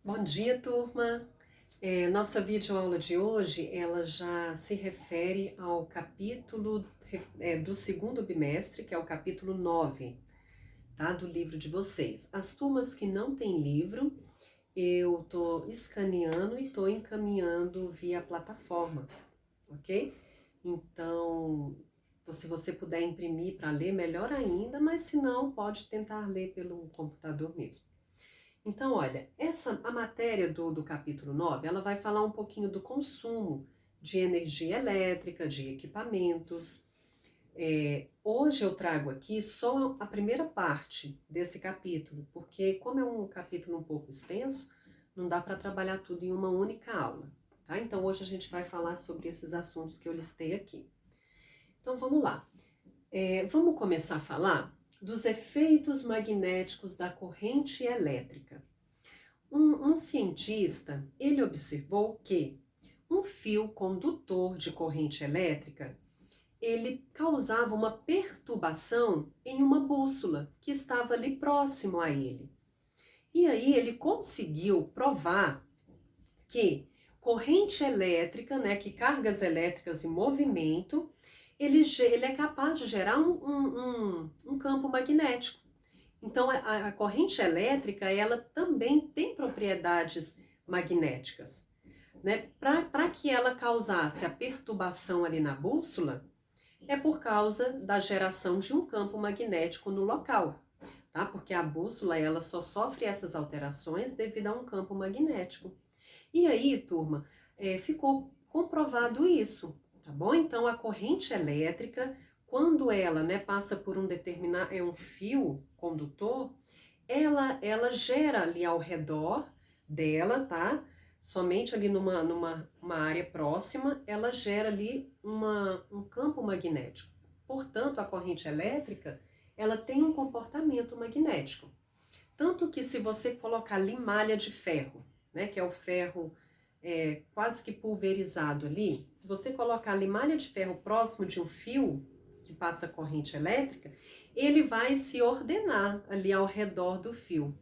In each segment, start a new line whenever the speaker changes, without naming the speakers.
Bom dia, turma! Nossa videoaula de hoje, ela já se refere ao capítulo do segundo bimestre, que é o capítulo 9, tá? Do livro de vocês. As turmas que não têm livro, eu tô escaneando e tô encaminhando via plataforma, ok? Então, se você puder imprimir para ler, melhor ainda, mas se não, pode tentar ler pelo computador mesmo. Então, olha, a matéria do capítulo 9, ela vai falar um pouquinho do consumo de energia elétrica, de equipamentos. Hoje eu trago aqui só a primeira parte desse capítulo, porque como é um capítulo um pouco extenso, não dá para trabalhar tudo em uma única aula, tá? Então hoje a gente vai falar sobre esses assuntos que eu listei aqui. Então vamos lá. Vamos começar a falar dos efeitos magnéticos da corrente elétrica. Um cientista, ele observou que um fio condutor de corrente elétrica, ele causava uma perturbação em uma bússola que estava ali próximo a ele. E aí ele conseguiu provar que corrente elétrica, né, que cargas elétricas em movimento, ele é capaz de gerar um campo magnético. Então, a corrente elétrica, ela também tem propriedades magnéticas, né? Para que ela causasse a perturbação ali na bússola, é por causa da geração de um campo magnético no local, tá? Porque a bússola, ela só sofre essas alterações devido a um campo magnético. E aí, turma, ficou comprovado isso, tá bom? Então, a corrente elétrica, quando ela, né, passa por um fio condutor, ela gera ali ao redor dela, tá? Somente ali uma área próxima, ela gera ali um campo magnético. Portanto, a corrente elétrica, ela tem um comportamento magnético. Tanto que se você colocar ali malha de ferro, né, que é o ferro quase que pulverizado ali, se você colocar ali malha de ferro próximo de um fio que passa corrente elétrica, ele vai se ordenar ali ao redor do fio,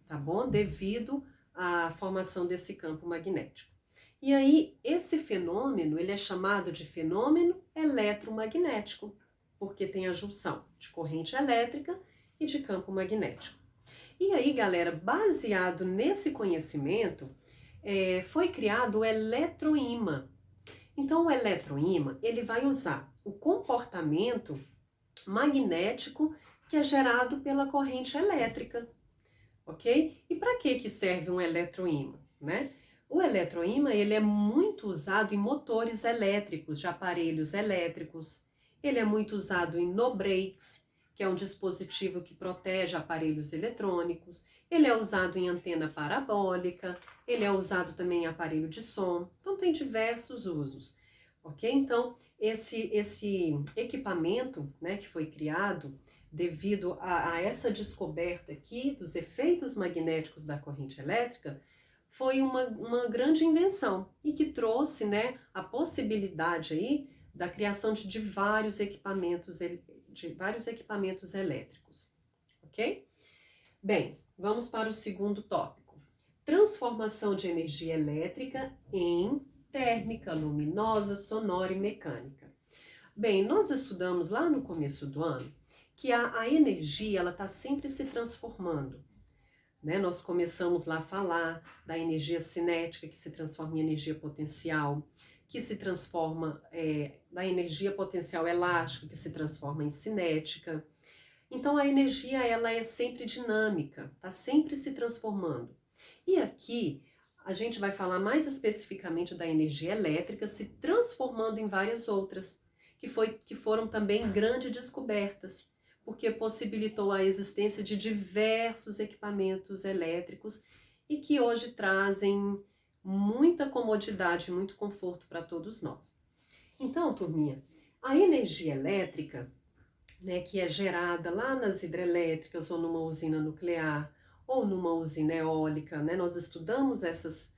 tá bom? Devido à formação desse campo magnético. E aí, esse fenômeno, ele é chamado de fenômeno eletromagnético, porque tem a junção de corrente elétrica e de campo magnético. E aí, galera, baseado nesse conhecimento, foi criado o eletroímã. Então, o eletroímã, ele vai usar o comportamento magnético que é gerado pela corrente elétrica, ok? E para que serve um eletroímã, né? O eletroímã, ele é muito usado em motores elétricos, de aparelhos elétricos. Ele é muito usado em no-breaks, que é um dispositivo que protege aparelhos eletrônicos. Ele é usado em antena parabólica, ele é usado também em aparelho de som. Então, tem diversos usos, ok? Então, esse equipamento, né, que foi criado devido a essa descoberta aqui dos efeitos magnéticos da corrente elétrica, foi uma grande invenção e que trouxe, né, a possibilidade aí da criação de vários equipamentos elétricos, ok? Bem, vamos para o segundo tópico. Transformação de energia elétrica em térmica, luminosa, sonora e mecânica. Bem, nós estudamos lá no começo do ano que a energia, ela está sempre se transformando, né? Nós começamos lá a falar da energia cinética, que se transforma em energia potencial, que se transforma da energia potencial elástica, que se transforma em cinética. Então, a energia, ela é sempre dinâmica, está sempre se transformando. E aqui, a gente vai falar mais especificamente da energia elétrica se transformando em várias outras, que foram também grandes descobertas, porque possibilitou a existência de diversos equipamentos elétricos e que hoje trazem muita comodidade, muito conforto para todos nós. Então, turminha, a energia elétrica, né, que é gerada lá nas hidrelétricas ou numa usina nuclear ou numa usina eólica, né, nós estudamos as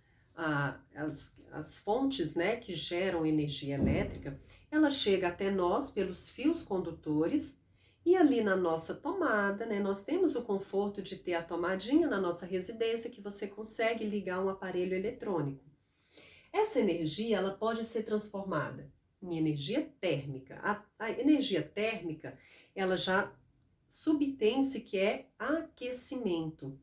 fontes, né, que geram energia elétrica, ela chega até nós pelos fios condutores E ali na nossa tomada, né, nós temos o conforto de ter a tomadinha na nossa residência que você consegue ligar um aparelho eletrônico. Essa energia, ela pode ser transformada em energia térmica. A energia térmica, ela já subtende-se que é aquecimento.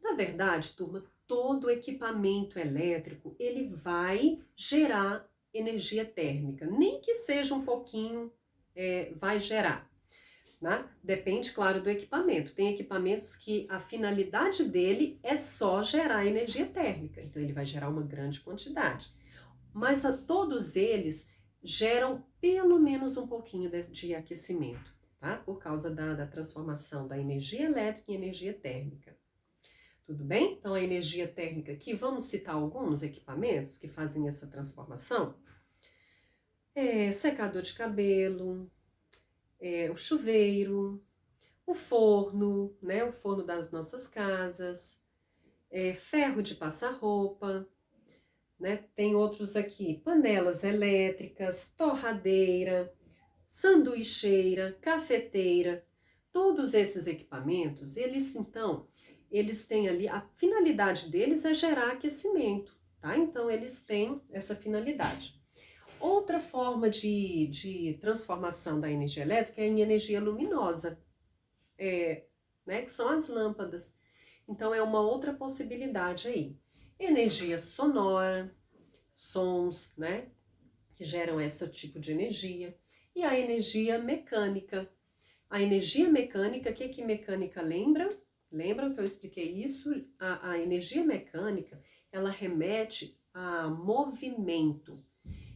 Na verdade, turma, todo equipamento elétrico, ele vai gerar energia térmica, nem que seja um pouquinho, vai gerar. Né? Depende, claro, do equipamento. Tem equipamentos que a finalidade dele é só gerar energia térmica, então ele vai gerar uma grande quantidade. Mas todos eles geram pelo menos um pouquinho de aquecimento, tá? Por causa da transformação da energia elétrica em energia térmica. Tudo bem? Então, a energia térmica aqui, vamos citar alguns equipamentos que fazem essa transformação? Secador de cabelo, o chuveiro, o forno, né? O forno das nossas casas, ferro de passar roupa, né? Tem outros aqui, panelas elétricas, torradeira, sanduicheira, cafeteira. Todos esses equipamentos, eles têm ali, a finalidade deles é gerar aquecimento, tá? Então, eles têm essa finalidade. Outra forma de transformação da energia elétrica é em energia luminosa, né? Que são as lâmpadas. Então, é uma outra possibilidade aí. Energia sonora, sons, né? Que geram esse tipo de energia. E a energia mecânica. A energia mecânica, o que mecânica lembra? Lembram que eu expliquei isso? A energia mecânica, ela remete a movimento.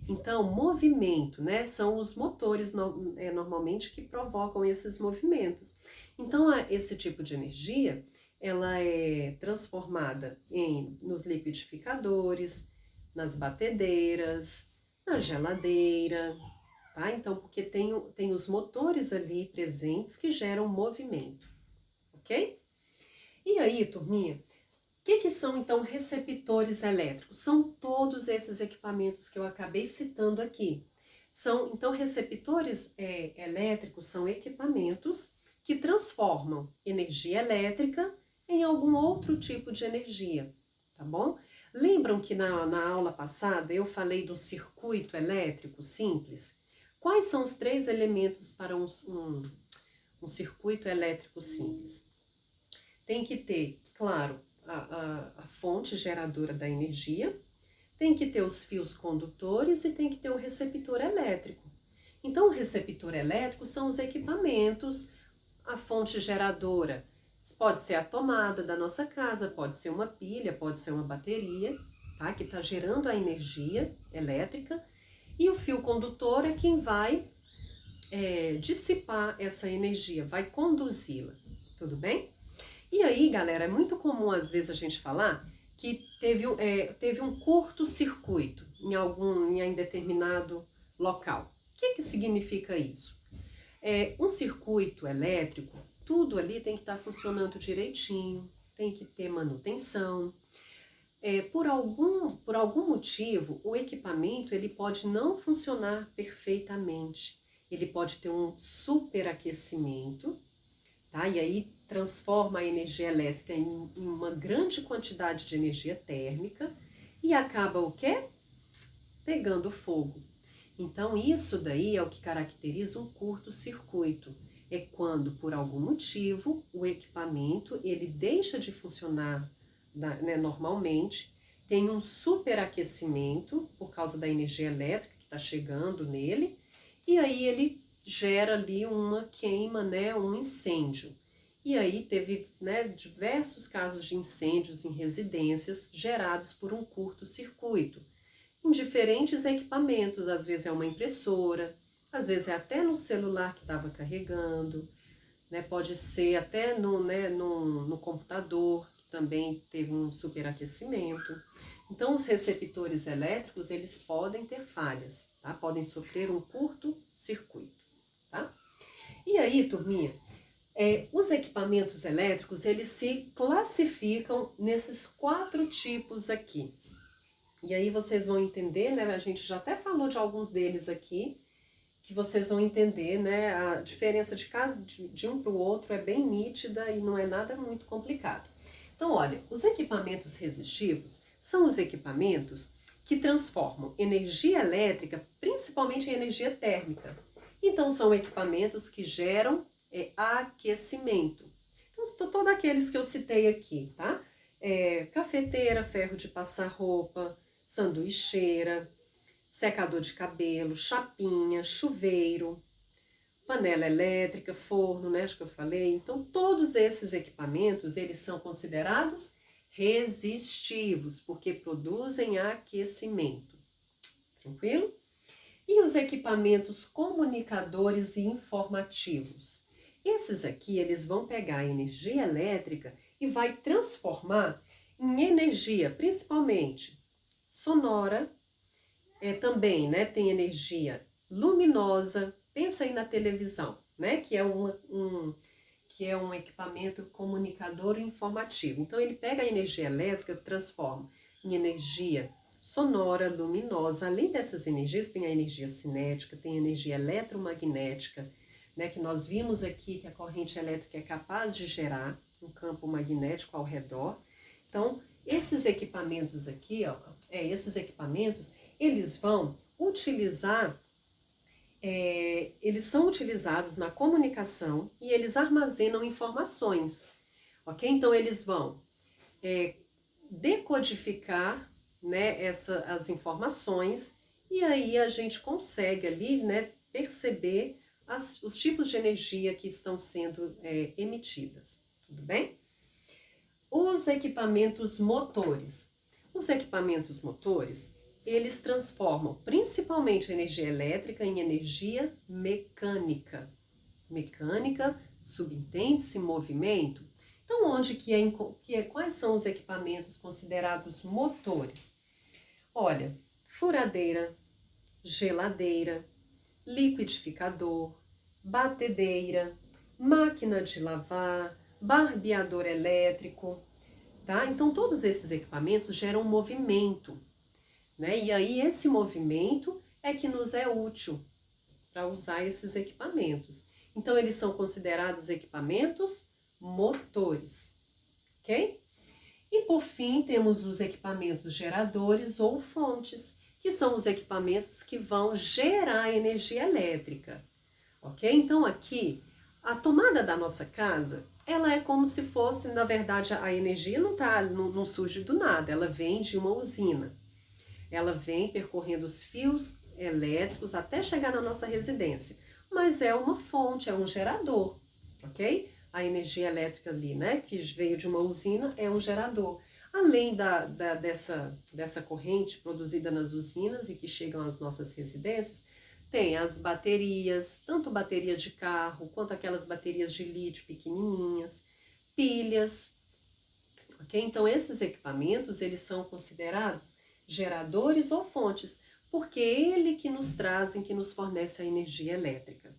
Então, movimento, né? São os motores normalmente que provocam esses movimentos. Então, esse tipo de energia, ela é transformada nos liquidificadores, nas batedeiras, na geladeira, tá? Então, porque tem os motores ali presentes que geram movimento, ok? E aí, turminha, o que são então receptores elétricos? São todos esses equipamentos que eu acabei citando aqui. Então, receptores elétricos são equipamentos que transformam energia elétrica em algum outro tipo de energia, tá bom? Lembram que na aula passada eu falei do circuito elétrico simples? Quais são os 3 elementos para um circuito elétrico simples? Tem que ter, claro, a fonte geradora da energia, tem que ter os fios condutores e tem que ter o receptor elétrico. Então, o receptor elétrico são os equipamentos, a fonte geradora pode ser a tomada da nossa casa, pode ser uma pilha, pode ser uma bateria, tá? Que está gerando a energia elétrica, e o fio condutor é quem vai dissipar essa energia, vai conduzi-la, tudo bem? E aí, galera, é muito comum às vezes a gente falar que teve um curto-circuito em determinado local. O que significa isso? Um circuito elétrico, tudo ali tem que estar funcionando direitinho, tem que ter manutenção. Por algum motivo, o equipamento ele pode não funcionar perfeitamente. Ele pode ter um superaquecimento, tá? E aí transforma a energia elétrica em uma grande quantidade de energia térmica e acaba o quê? Pegando fogo. Então, isso daí é o que caracteriza um curto-circuito. É quando, por algum motivo, o equipamento ele deixa de funcionar normalmente, tem um superaquecimento por causa da energia elétrica que está chegando nele, e aí ele gera ali uma queima, né, um incêndio. E aí teve, né, diversos casos de incêndios em residências gerados por um curto-circuito, em diferentes equipamentos, às vezes é uma impressora, às vezes é até no celular que estava carregando, né, pode ser até no computador, que também teve um superaquecimento. Então, os receptores elétricos, eles podem ter falhas, tá? Podem sofrer um curto-circuito, tá? E aí, turminha, os equipamentos elétricos, eles se classificam nesses 4 tipos aqui. E aí vocês vão entender, né? A gente já até falou de alguns deles aqui, que vocês vão entender, né? A diferença de um para o outro é bem nítida e não é nada muito complicado. Então, olha, os equipamentos resistivos são os equipamentos que transformam energia elétrica, principalmente em energia térmica. Então, são equipamentos que geram aquecimento. Então, todos aqueles que eu citei aqui, tá? Cafeteira, ferro de passar roupa, sanduicheira, secador de cabelo, chapinha, chuveiro, panela elétrica, forno, né, acho que eu falei. Então, todos esses equipamentos, eles são considerados resistivos, porque produzem aquecimento. Tranquilo? E os equipamentos comunicadores e informativos? Esses aqui, eles vão pegar a energia elétrica e vai transformar em energia, principalmente sonora, também, né, tem energia luminosa. Pensa aí na televisão, né, que é um equipamento comunicador e informativo. Então, ele pega a energia elétrica e transforma em energia sonora, luminosa. Além dessas energias, tem a energia cinética, tem a energia eletromagnética, né, que nós vimos aqui que a corrente elétrica é capaz de gerar um campo magnético ao redor. Então, esses equipamentos aqui, ó, esses equipamentos, eles vão utilizar, eles são utilizados na comunicação e eles armazenam informações, ok? Então, eles vão decodificar, né, as informações e aí a gente consegue ali, né, perceber os tipos de energia que estão sendo emitidas, tudo bem? Os equipamentos motores. Os equipamentos motores, eles transformam principalmente a energia elétrica em energia mecânica. Mecânica, subentende-se movimento. Então, quais são os equipamentos considerados motores? Olha, furadeira, geladeira, liquidificador, batedeira, máquina de lavar, barbeador elétrico, tá? Então, todos esses equipamentos geram movimento, né? E aí, esse movimento é que nos é útil para usar esses equipamentos. Então, eles são considerados equipamentos motores, ok? E, por fim, temos os equipamentos geradores ou fontes, que são os equipamentos que vão gerar energia elétrica, ok? Então, aqui, a tomada da nossa casa, ela é como se fosse, na verdade, a energia não surge do nada, ela vem de uma usina. Ela vem percorrendo os fios elétricos até chegar na nossa residência. Mas é uma fonte, é um gerador, ok? A energia elétrica ali, né, que veio de uma usina, é um gerador. Além dessa corrente produzida nas usinas e que chegam às nossas residências, tem as baterias, tanto bateria de carro, quanto aquelas baterias de lítio pequenininhas, pilhas, ok? Então, esses equipamentos, eles são considerados geradores ou fontes, porque é ele que nos trazem, que nos fornece a energia elétrica.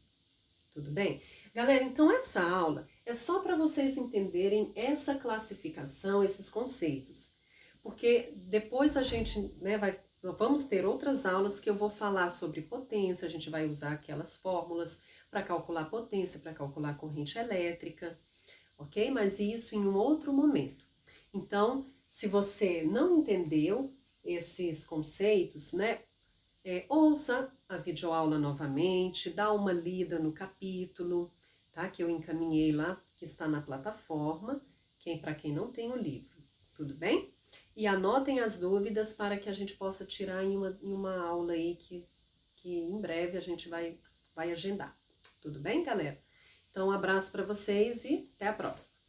Tudo bem? Galera, então essa aula é só para vocês entenderem essa classificação, esses conceitos. Porque depois a gente, né, vamos ter outras aulas que eu vou falar sobre potência, a gente vai usar aquelas fórmulas para calcular potência, para calcular corrente elétrica, ok? Mas isso em um outro momento. Então, se você não entendeu esses conceitos, né, ouça a videoaula novamente, dá uma lida no capítulo, tá? Que eu encaminhei lá, que está na plataforma, para quem não tem o livro, tudo bem? E anotem as dúvidas para que a gente possa tirar em uma aula aí que em breve a gente vai agendar, tudo bem, galera? Então, um abraço para vocês e até a próxima!